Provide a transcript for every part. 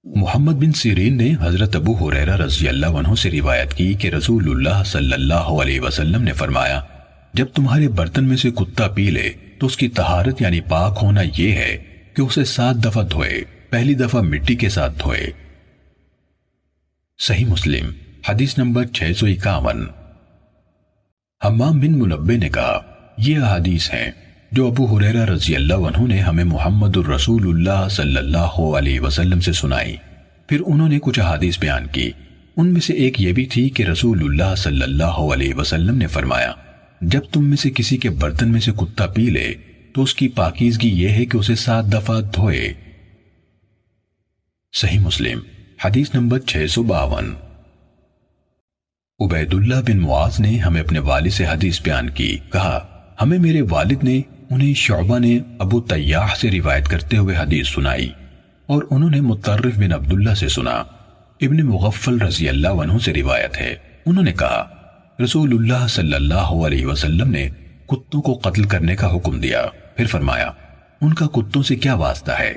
محمد بن سیرین نے حضرت ابو ہریرہ رضی اللہ عنہ سے روایت کی کہ رسول اللہ صلی اللہ علیہ وسلم نے فرمایا، جب تمہارے برتن میں سے کتا پی لے تو اس کی طہارت یعنی پاک ہونا یہ ہے کہ اسے 7 دفعہ دھوئے، پہلی دفعہ مٹی کے ساتھ دھوئے۔ صحیح مسلم حدیث نمبر 651۔ حمام بن منبہ نے کہا، یہ احادیث ہیں جو ابو ہریرہ رضی اللہ عنہ نے ہمیں محمد الرسول اللہ صلی اللہ علیہ وسلم سے سنائی۔ پھر انہوں نے کچھ احادیث بیان کی، ان میں سے ایک یہ بھی تھی کہ رسول اللہ صلی اللہ علیہ وسلم نے فرمایا، جب تم میں سے کسی کے برتن میں سے کتا پی لے تو اس کی پاکیزگی یہ ہے کہ اسے 7 دفعہ دھوئے۔ صحیح مسلم حدیث نمبر 652۔ عبید اللہ بن معاذ نے ہمیں اپنے والد سے حدیث بیان کی، کہا ہمیں میرے والد نے انہیں شعبہ نے ابو طیاح سے روایت کرتے ہوئے حدیث سنائی، اور انہوں نے مطرف بن عبداللہ سے سنا۔ ابن مغفل رضی اللہ عنہ سے روایت ہے، انہوں نے کہا رسول اللہ صلی اللہ علیہ وسلم نے کتوں کو قتل کرنے کا حکم دیا، پھر فرمایا ان کا کتوں سے کیا واسطہ ہے؟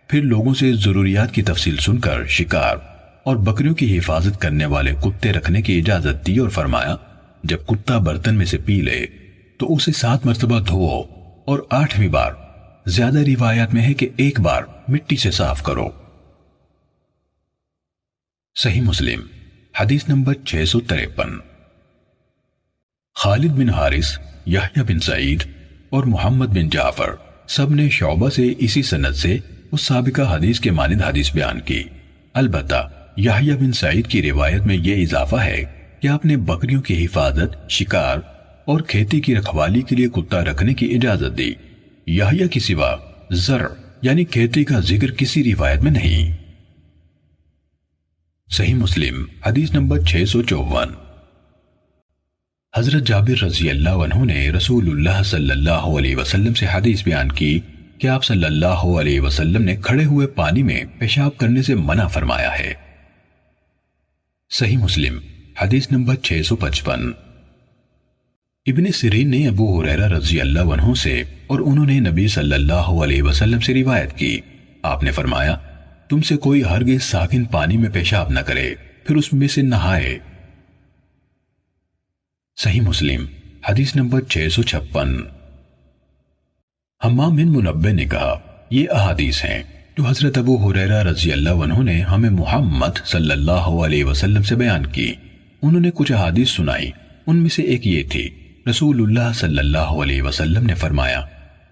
پھر لوگوں سے ضروریات کی تفصیل سن کر شکار اور بکریوں کی حفاظت کرنے والے کتے رکھنے کی اجازت دی اور فرمایا، جب کتا برتن میں سے پی لے تو اسے 7 مرتبہ دھوؤ اور 8ویں بار، زیادہ روایات میں ہے کہ ایک بار مٹی سے صاف کرو۔ صحیح مسلم حدیث نمبر 653۔ خالد بن حارث، یحییٰ بن سعید اور محمد بن جعفر سب نے شعبہ سے اسی سند سے اس سابقہ حدیث کے مانند حدیث بیان کی، البتہ یحییٰ بن سعید کی روایت میں یہ اضافہ ہے کہ آپ نے بکریوں کی حفاظت، شکار اور کھیتی کی رکھوالی کے لیے کتا رکھنے کی اجازت دی۔ یحییٰ کی سوا زرع یعنی کھیتی کا ذکر کسی روایت میں نہیں۔ صحیح مسلم حدیث نمبر 654۔ حضرت جابر رضی اللہ عنہ نے رسول اللہ صلی اللہ علیہ وسلم سے حدیث بیان کی کہ آپ صلی اللہ علیہ وسلم نے کھڑے ہوئے پانی میں پیشاب کرنے سے منع فرمایا ہے۔ صحیح مسلم حدیث نمبر 655۔ ابن سیرین نے ابو ہریرہ رضی اللہ عنہ سے اور انہوں نے نبی صلی اللہ علیہ وسلم سے روایت کی، آپ نے فرمایا تم سے کوئی ہرگز ساکن پانی میں پیشاب نہ کرے پھر اس میں سے نہائے۔ صحیح مسلم حدیث نمبر 656۔ حمام بن منبہ نے کہا، یہ احادیث ہیں جو حضرت ابو ہریرہ رضی اللہ عنہ نے ہمیں محمد صلی اللہ علیہ وسلم سے بیان کی۔ انہوں نے کچھ احادیث سنائی، ان میں سے ایک یہ تھی، رسول اللہ صلی اللہ علیہ وسلم نے فرمایا،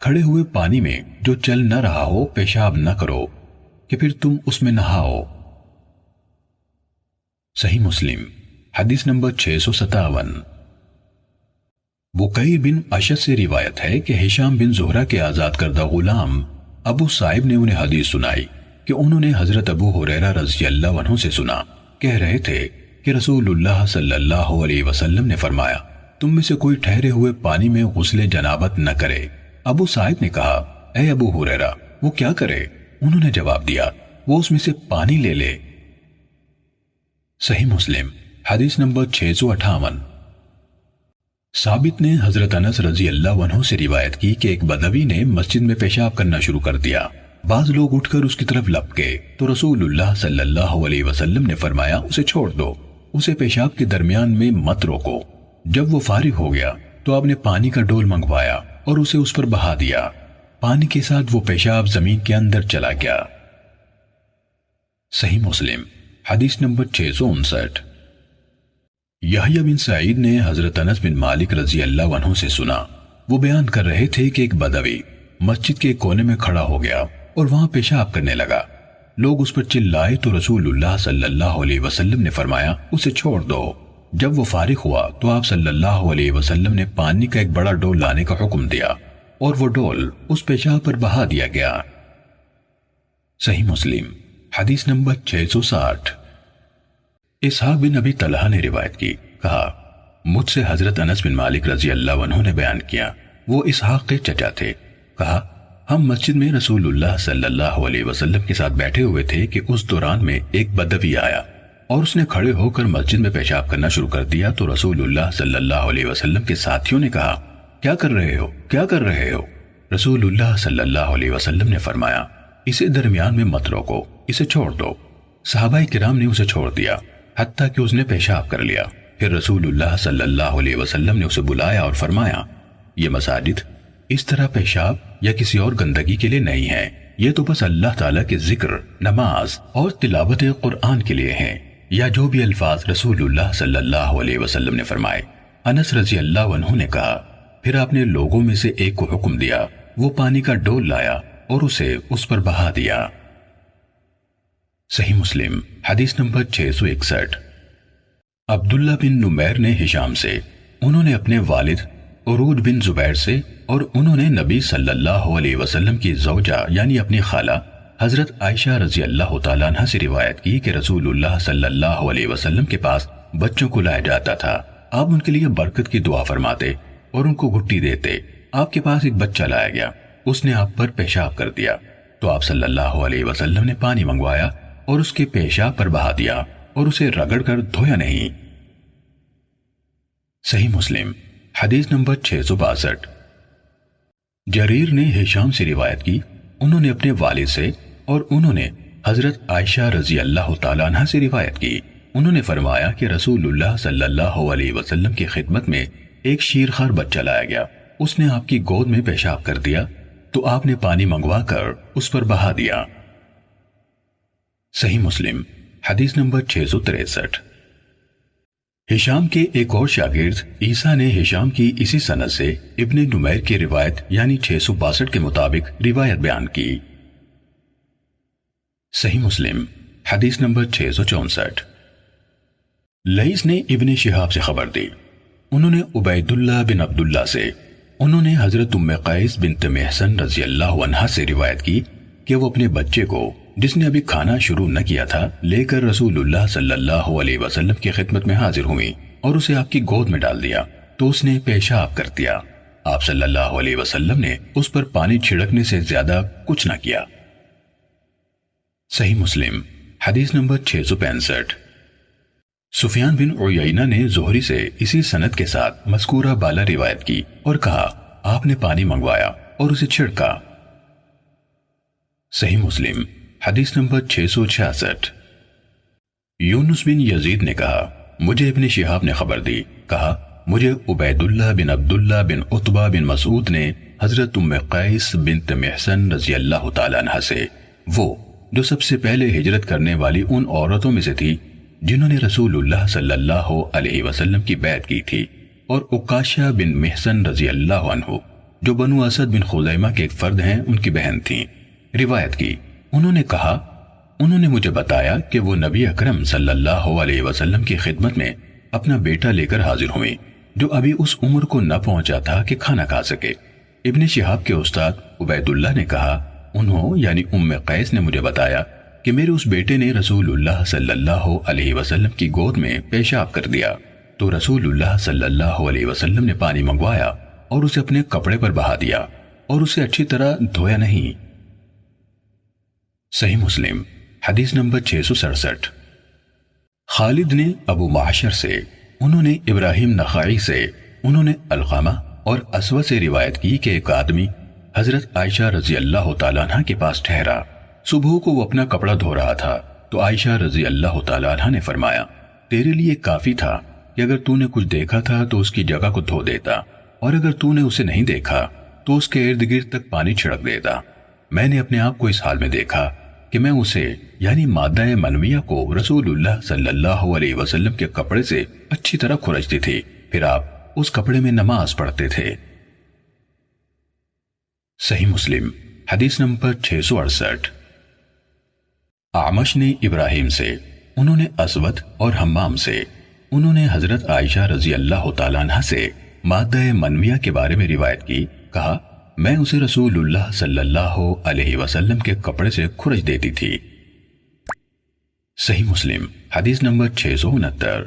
کھڑے ہوئے پانی میں جو چل نہ رہا ہو پیشاب نہ کرو کہ پھر تم اس میں نہاؤ۔ صحیح مسلم حدیث نمبر 657۔ بکیر بن اشد سے روایت ہے کہ ہشام بن زہرہ کے آزاد کردہ غلام ابو صائب نے انہیں حدیث سنائی کہ انہوں نے حضرت ابو ہریرہ رضی اللہ عنہ سے سنا، کہہ رہے تھے کہ رسول اللہ صلی اللہ علیہ وسلم نے فرمایا، تم میں سے کوئی ٹھہرے ہوئے پانی میں غسل جنابت نہ کرے۔ ابو صائب نے کہا، اے ابو ہریرہ وہ کیا کرے؟ انہوں نے جواب دیا، وہ اس میں سے پانی لے لے۔ صحیح مسلم حدیث نمبر 658۔ ثابت نے حضرت انس رضی اللہ عنہ سے روایت کی کہ ایک بدوی نے مسجد میں پیشاب کرنا شروع کر دیا، بعض لوگ اٹھ کر اس کی طرف لپکے تو رسول اللہ صلی اللہ علیہ وسلم نے فرمایا، اسے چھوڑ دو، اسے پیشاب کے درمیان میں مت روکو۔ جب وہ فارغ ہو گیا تو آپ نے پانی کا ڈول منگوایا اور اسے اس پر بہا دیا، پانی کے ساتھ وہ پیشاب زمین کے اندر چلا گیا۔ صحیح مسلم حدیث نمبر 659۔ یحییٰ بن سعید نے حضرت انس بن مالک رضی اللہ عنہ سے سنا، وہ بیان کر رہے تھے کہ ایک بدوی مسجد کے کونے میں کھڑا ہو گیا اور وہاں پیشاب کرنے لگا، لوگ اس پر چلائے تو رسول اللہ صلی اللہ علیہ وسلم نے فرمایا، اسے چھوڑ دو۔ جب وہ فارغ ہوا تو آپ صلی اللہ علیہ وسلم نے پانی کا ایک بڑا ڈول لانے کا حکم دیا اور وہ ڈول اس پیشاب پر بہا دیا گیا۔ صحیح مسلم حدیث نمبر 660۔ اسحاق بن ابی طلحہ نے روایت کی، کہا مجھ سے حضرت انس بن مالک رضی اللہ عنہ نے بیان کیا، وہ اسحاق کے چچا تھے، کہا ہم مسجد میں رسول اللہ صلی اللہ علیہ وسلم کے ساتھ بیٹھے ہوئے تھے کہ اس دوران میں ایک بدوی آیا اور اس نے کھڑے ہو کر مسجد میں پیشاب کرنا شروع کر دیا تو رسول اللہ صلی اللہ علیہ وسلم کے ساتھیوں نے کہا، کیا کر رہے ہو، کیا کر رہے ہو؟ رسول اللہ صلی اللہ علیہ وسلم نے فرمایا، اسے درمیان میں مت روکو، اسے چھوڑ دو۔ صحابہ کرام نے اسے چھوڑ دیا حتیٰ کہ اس نے پیشاب کر لیا۔ پھر رسول اللہ صلی اللہ علیہ وسلم نے اسے بلایا اور فرمایا، یہ مساجد اس طرح پیشاب یا کسی اور گندگی کے لیے نہیں ہے، یہ تو بس اللہ تعالیٰ کے ذکر، نماز اور تلاوت قرآن کے لیے ہیں، یا جو بھی الفاظ رسول اللہ صلی اللہ علیہ وسلم نے فرمائے۔ انس رضی اللہ عنہ نے کہا، پھر آپ نے لوگوں میں سے ایک کو حکم دیا، وہ پانی کا ڈول لایا اور اسے اس پر بہا دیا۔ صحیح مسلم حدیث نمبر 661۔ عبداللہ بن نمیر نے ہشام سے، انہوں نے اپنے والد عروج بن زبیر سے، اور انہوں نے نبی صلی اللہ علیہ وسلم کی زوجہ یعنی اپنی خالہ حضرت عائشہ رضی اللہ تعالیٰ عنہ سے روایت کی کہ رسول اللہ صلی اللہ علیہ وسلم کے پاس بچوں کو لایا جاتا تھا، آپ ان کے لیے برکت کی دعا فرماتے اور ان کو گھٹی دیتے۔ آپ کے پاس ایک بچہ لایا گیا، اس نے آپ پر پیشاب کر دیا تو آپ صلی اللہ علیہ وسلم نے پانی منگوایا اور اس کے پیشاب پر بہا دیا اور اسے رگڑ کر دھویا نہیں۔ صحیح مسلم حدیث نمبر 662۔ جریر نے ہشام سے روایت کی، انہوں نے اپنے والد سے، اور انہوں نے حضرت عائشہ رضی اللہ تعالیٰ عنہ سے روایت کی، انہوں نے فرمایا کہ رسول اللہ صلی اللہ علیہ وسلم کی خدمت میں ایک شیرخوار بچہ لایا گیا، اس نے آپ کی گود میں پیشاب کر دیا تو آپ نے پانی منگوا کر اس پر بہا دیا۔ صحیح مسلم حدیث نمبر 663۔ ہشام کے ایک اور شاگرد عیسیٰ نے ہشام کی اسی سند سے ابن نمیر کی روایت یعنی 662 کے مطابق روایت بیان کی۔ صحیح مسلم حدیث نمبر 664۔ لیث نے ابن شہاب سے خبر دی، انہوں نے عبید اللہ بن عبداللہ سے، انہوں نے حضرت ام قیس بنت محسن رضی اللہ عنہا سے روایت کی کہ وہ اپنے بچے کو جس نے ابھی کھانا شروع نہ کیا تھا لے کر رسول اللہ صلی اللہ علیہ وسلم کی خدمت میں حاضر ہوئی اور اسے آپ کی گود میں ڈال دیا تو اس نے پیشاب کر دیا۔ آپ صلی اللہ علیہ وسلم نے اس پر پانی چھڑکنے سے زیادہ کچھ نہ کیا۔ صحیح مسلم حدیث نمبر 665۔ سفیان بن عیینہ نے زہری سے اسی سند کے ساتھ مذکورہ بالا روایت کی اور کہا، آپ نے پانی منگوایا اور اسے چھڑکا۔ صحیح مسلم حدیث نمبر 666۔ یونس بن یزید نے کہا، مجھے ابن شہاب نے خبر دی، کہا مجھے عبید اللہ بن عبداللہ بن عتبہ بن مسعود نے حضرت ام قیس بنت محسن رضی اللہ تعالیٰ عنہ سے، وہ جو سب سے پہلے ہجرت کرنے والی ان عورتوں میں سے تھی جنہوں نے رسول اللہ صلی اللہ علیہ وسلم کی بیعت کی تھی، اور عکاشہ بن محسن رضی اللہ عنہ جو بنو اسد بن خزیمہ کے ایک فرد ہیں ان کی بہن تھیں، روایت کی۔ انہوں نے کہا، انہوں نے مجھے بتایا کہ وہ نبی اکرم صلی اللہ علیہ وسلم کی خدمت میں اپنا بیٹا لے کر حاضر ہوئیں جو ابھی اس عمر کو نہ پہنچا تھا کہ کھانا کھا سکے۔ ابن شہاب کے استاد عبید اللہ نے کہا، انہوں یعنی ام قیس نے مجھے بتایا کہ میرے اس بیٹے نے رسول اللہ صلی اللہ علیہ وسلم کی گود میں پیشاب کر دیا تو رسول اللہ صلی اللہ علیہ وسلم نے پانی منگوایا اور اسے اپنے کپڑے پر بہا دیا اور اسے اچھی طرح دھویا نہیں۔ صحیح مسلم حدیث نمبر 667۔ خالد نے ابو معشر سے، انہوں نے ابراہیم نخعی سے، انہوں نے علقمہ اور اسود سے روایت کی کہ ایک آدمی حضرت عائشہ رضی اللہ تعالیٰ عنہ کے پاس ٹھہرا، صبح کو وہ اپنا کپڑا دھو رہا تھا تو عائشہ رضی اللہ تعالیٰ عنہ نے فرمایا، تیرے لیے کافی تھا کہ اگر تو نے کچھ دیکھا تھا تو اس کی جگہ کو دھو دیتا، اور اگر تو نے اسے نہیں دیکھا تو اس کے ارد گرد تک پانی چھڑک دیتا۔ میں نے اپنے آپ کو اس حال میں دیکھا کہ میں اسے یعنی مادہ منویہ کو رسول اللہ صلی اللہ علیہ وسلم کے کپڑے سے اچھی طرح کھرچتی تھی، پھر آپ اس کپڑے میں نماز پڑھتے تھے۔ صحیح مسلم حدیث نمبر 668۔ اعمش نے ابراہیم سے، انہوں نے اسود اور حمام سے، انہوں نے حضرت عائشہ رضی اللہ تعالیٰ عنہ سے مادہ منویہ کے بارے میں روایت کی، کہا میں اسے رسول اللہ صلی اللہ علیہ وسلم کے کپڑے سے کھرچ دیتی تھی۔ صحیح مسلم حدیث نمبر 669۔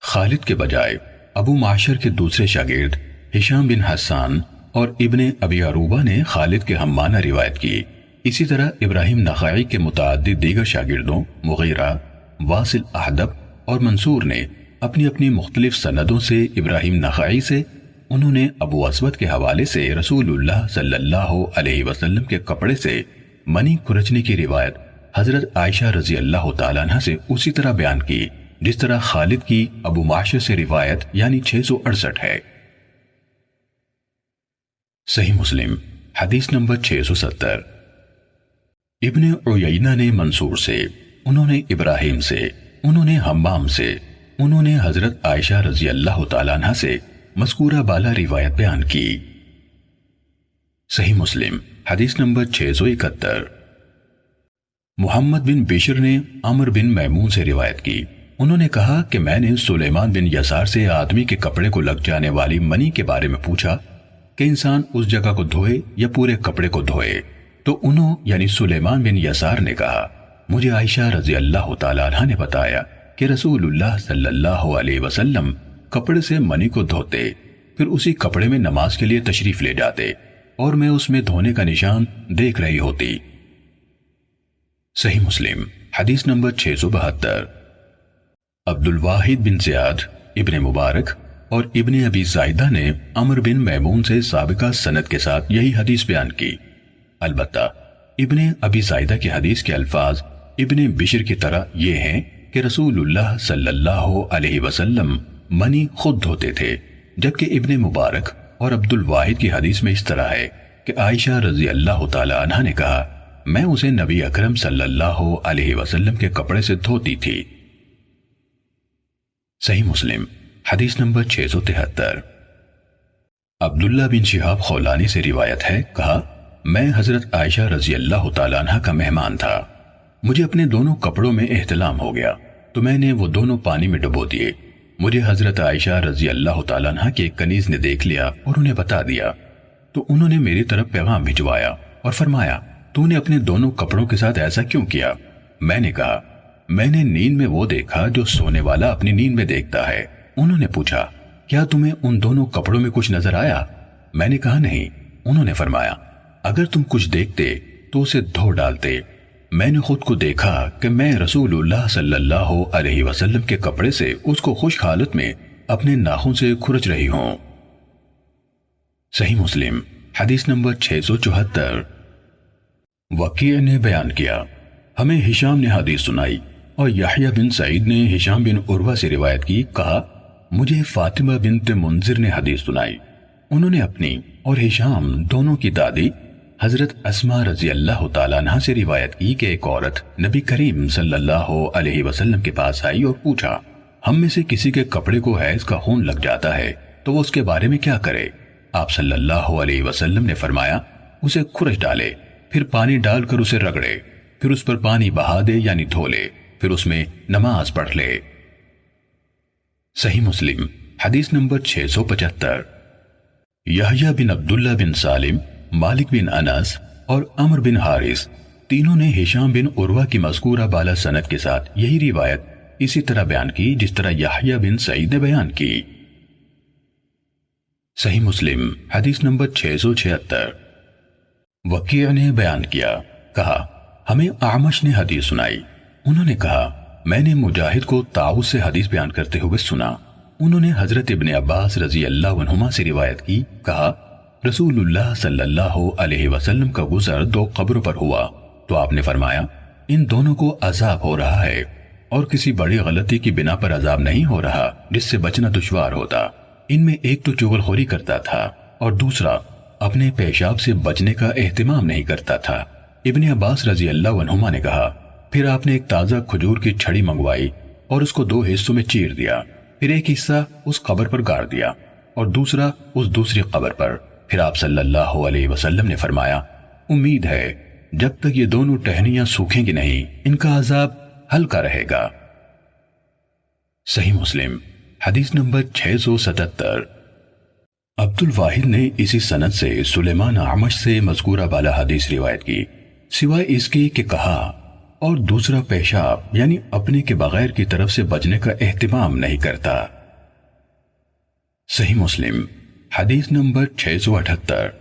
خالد کے بجائے ابو معشر کے دوسرے شاگرد ہشام بن حسان اور ابن ابی عروبہ نے خالد کے ہم معنی روایت کی۔ اسی طرح ابراہیم نخعی کے متعدد دیگر شاگردوں مغیرہ، واصل احدب اور منصور نے اپنی اپنی مختلف سندوں سے ابراہیم نخعی سے، انہوں نے ابو اسود کے حوالے سے رسول اللہ صلی اللہ علیہ وسلم کے کپڑے سے منی کھرچنے کی روایت حضرت عائشہ رضی اللہ تعالیٰ عنہ سے اسی طرح بیان کی جس طرح خالد کی ابو معاشر سے روایت یعنی 668 ہے۔ صحیح مسلم حدیث نمبر 670۔ ابن عیینہ نے منصور سے، انہوں نے ابراہیم سے، انہوں نے حمام سے، انہوں نے حضرت عائشہ رضی اللہ تعالیٰ عنہ سے مذکورہ بالا روایت بیان کی۔ صحیح مسلم حدیث نمبر 671۔ محمد بن بشر نے عمر بن میمون سے روایت کی، انہوں نے کہا کہ میں نے سلیمان بن یسار سے آدمی کے کپڑے کو لگ جانے والی منی کے بارے میں پوچھا کہ انسان اس جگہ کو دھوئے یا پورے کپڑے کو دھوئے، تو انہوں یعنی سلیمان بن یسار نے کہا مجھے عائشہ رضی اللہ تعالیٰ عنہ نے بتایا کہ رسول اللہ صلی اللہ علیہ وسلم کپڑے سے منی کو دھوتے، پھر اسی کپڑے میں نماز کے لیے تشریف لے جاتے اور میں اس میں دھونے کا نشان دیکھ رہی ہوتی۔ صحیح مسلم حدیث نمبر 672۔ عبد الواحد بن زیاد، ابن مبارک اور ابن ابی زائدہ نے عمر بن میمون سے سابقہ سند کے ساتھ یہی حدیث بیان کی، البتہ ابن ابی زائدہ کی حدیث کے الفاظ ابن بشر کی طرح یہ ہیں کہ رسول اللہ صلی اللہ علیہ وسلم منی خود دھوتے تھے، جبکہ ابن مبارک اور عبد الواحد کی حدیث میں اس طرح ہے کہ عائشہ رضی اللہ تعالی عنہ نے کہا میں اسے نبی اکرم صلی اللہ علیہ وسلم کے کپڑے سے دھوتی تھی۔ صحیح مسلم حدیث نمبر 673۔ عبداللہ بن شہاب خولانی سے روایت ہے، کہا میں حضرت عائشہ رضی اللہ تعالیٰ عنہ کا مہمان تھا، مجھے اپنے دونوں کپڑوں میں احتلام ہو گیا تو میں نے وہ دونوں پانی میں ڈبو دیے۔ مجھے حضرت عائشہ رضی اللہ تعالیٰ عنہ کے ایک کنیز نے دیکھ لیا اور انہیں بتا دیا، تو انہوں نے میری طرف پیغام بھجوایا اور فرمایا تو نے اپنے دونوں کپڑوں کے ساتھ ایسا کیوں کیا؟ میں نے کہا میں نے نیند میں وہ دیکھا جو سونے والا اپنی نیند میں دیکھتا ہے۔ انہوں نے پوچھا کیا تمہیں ان دونوں کپڑوں میں کچھ نظر آیا؟ میں نے کہا نہیں۔ انہوں نے فرمایا اگر تم کچھ دیکھتے تو اسے دھو ڈالتے۔ میں نے خود کو دیکھا کہ میں رسول اللہ صلی اللہ علیہ وسلم کے کپڑے سے اس کو خشک حالت میں اپنے ناخن سے کھرچ رہی ہوں۔ صحیح مسلم حدیث نمبر 674۔ وکیع نے بیان کیا ہمیں ہشام نے حدیث سنائی اور یحییٰ بن سعید نے ہشام بن عروہ سے روایت کی، کہا مجھے فاطمہ بنت منذر نے حدیث سنائی، انہوں نے اپنی اور ہشام دونوں کی دادی حضرت اسماء رضی اللہ تعالیٰ عنہ سے روایت کی کہ ایک عورت نبی کریم صلی اللہ علیہ وسلم کے پاس آئی اور پوچھا ہم میں سے کسی کے کپڑے کو حیض کا خون لگ جاتا ہے تو وہ اس کے بارے میں کیا کرے؟ آپ صلی اللہ علیہ وسلم نے فرمایا اسے کھرچ ڈالے، پھر پانی ڈال کر اسے رگڑے، پھر اس پر پانی بہا دے یعنی دھو لے، پھر اس میں نماز پڑھ لے۔ صحیح مسلم حدیث نمبر 675۔ یحییٰ بن عبداللہ بن سالم، مالک بن انس اور عمر بن حارث تینوں نے ہشام بن عروہ کی مذکورہ بالا سند کے ساتھ یہی روایت اسی طرح بیان کی جس طرح یحییٰ بن سعید نے بیان کی۔ صحیح مسلم حدیث نمبر 676۔ وکیع نے بیان کیا، کہا ہمیں اعمش نے حدیث سنائی، انہوں نے کہا میں نے مجاہد کو طاؤس سے حدیث بیان کرتے ہوئے سنا، انہوں نے حضرت ابن عباس رضی اللہ عنہما سے روایت کی، کہا رسول اللہ صلی اللہ علیہ وسلم کا گزر دو قبروں پر ہوا تو آپ نے فرمایا ان دونوں کو عذاب ہو رہا ہے اور کسی بڑی غلطی کی بنا پر عذاب نہیں ہو رہا جس سے بچنا دشوار ہوتا۔ ان میں ایک تو چغل خوری کرتا تھا اور دوسرا اپنے پیشاب سے بچنے کا اہتمام نہیں کرتا تھا۔ ابن عباس رضی اللہ عنہما نے کہا پھر آپ نے ایک تازہ کھجور کی چھڑی منگوائی اور اس کو دو حصوں میں چیر دیا، پھر ایک حصہ اس قبر پر گاڑ دیا اور دوسرا اس دوسری قبر پر۔ پھر آپ صلی اللہ علیہ وسلم نے فرمایا امید ہے جب تک یہ دونوں ٹہنیاں سوکھیں گی نہیں ان کا عذاب ہلکا رہے گا۔ صحیح مسلم حدیث نمبر 677۔ عبد الواحد نے اسی سند سے سلیمان اعمش سے مذکورہ بالا حدیث روایت کی سوائے اس کے کہ کہا اور دوسرا پیشاب یعنی اپنے کے بغیر کی طرف سے بچنے کا اہتمام نہیں کرتا۔ صحیح مسلم حدیث نمبر 678۔